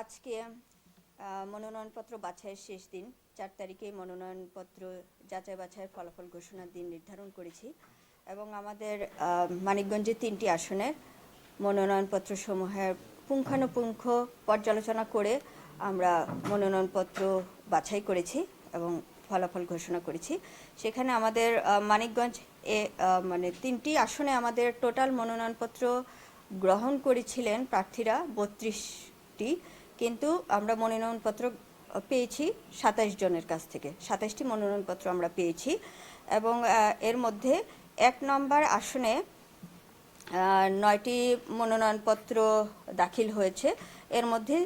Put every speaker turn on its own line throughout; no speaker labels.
আজকে মনোনয়নপত্র বাছাইয়ের শেষ দিন 4 তারিখে মনোনয়নপত্র যাচাই বাছাইয়ের ফলাফল ঘোষণার দিন নির্ধারণ করেছি এবং আমাদের মানিকগঞ্জে 3টি আসনের মনোনয়নপত্র সমূহের পুঙ্খানুপুঙ্খ পর্যালোচনা করে আমরা মনোনয়নপত্র বাছাই করেছি এবং ফলাফল ঘোষণা করেছি। সেখানে আমাদের মানিকগঞ্জ মানে 3টি আসনে আমাদের টোটাল মনোনয়নপত্র গ্রহণ করেছিলেন প্রার্থীরা 32টি, কিন্তু আমরা মনোনয়নপত্র পেয়েছি 27 জনের কাছ থেকে। 27টি মনোনয়নপত্র আমরা পেয়েছি এবং এর মধ্যে 1 নম্বর আসনে 9টি মনোনয়নপত্র দাখিল হয়েছে, এর মধ্যে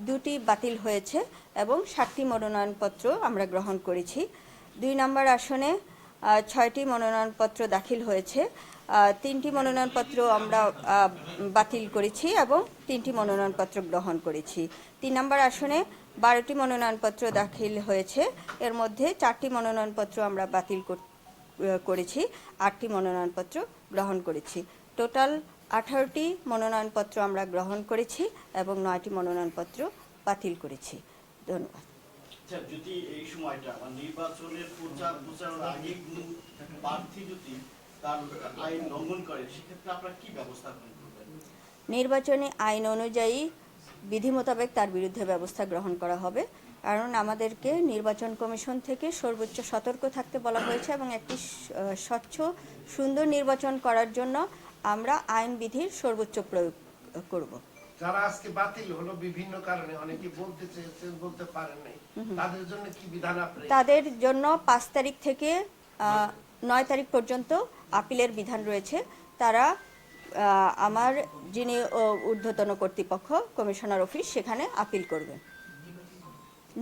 2টি বাতিল হয়েছে এবং 7টি মনোনয়নপত্র আমরা গ্রহণ করেছি। 2 নম্বর আসনে 6টি মনোনয়নপত্র দাখিল হয়েছে, 3টি মনোনয়নপত্র আমরা বাতিল করেছি এবং 3টি মনোনয়নপত্র গ্রহণ করেছি। 3 নম্বর আসনে 12টি মনোনয়নপত্র দাখিল হয়েছে, এর মধ্যে 4টি মনোনয়নপত্র আমরা বাতিল করেছি, 8টি মনোনয়নপত্র গ্রহণ করেছি। টোটাল 18টি মনোনয়নপত্র আমরা গ্রহণ করেছি এবং 9টি মনোনয়নপত্র বাতিল করেছি। ধন্যবাদ।
যদি এই সময়টা নির্বাচনের প্রচারের আগে কোনো প্রার্থী যদি তার আইন লঙ্ঘন করে সেক্ষেত্রে আপনারা কি ব্যবস্থা করবেন?
নির্বাচনী আইন অনুযায়ী বিধি মোতাবেক তার বিরুদ্ধে ব্যবস্থা গ্রহণ করা হবে, কারণ আমাদেরকে নির্বাচন কমিশন থেকে সর্বোচ্চ সতর্ক থাকতে বলা হয়েছে এবং একটি স্বচ্ছ সুন্দর নির্বাচন করার জন্য আমরা আইন বিধির সর্বোচ্চ প্রয়োগ করব।
যারা আজকে বাতিল হলো বিভিন্ন কারণে, অনেকে বলতে চেয়েছেন বলতে পারেন নাই, তাদের জন্য কি বিধান আপনারা?
তাদের জন্য 5 তারিখ থেকে 9 তারিখ পর্যন্ত আপিলের বিধান রয়েছে। তারা আমার যিনি ঊর্ধ্বতন কর্তৃপক্ষ কমিশনার অফিস সেখানে আপিল করবে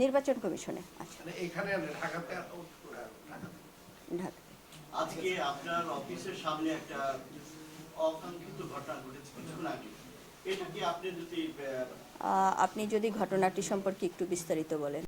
নির্বাচন কমিশনে। আচ্ছা,
এখানে ঢাকাতে
ঢাকা।
আজকে আপনার অফিসের সামনে একটা অকাঙ্ক্ষিত ঘটনা ঘটেছে কিছুক্ষণ আগে, এটা কি আপনি যদি
আপনি যদি ঘটনাটি সম্পর্কে একটু বিস্তারিত বলেন।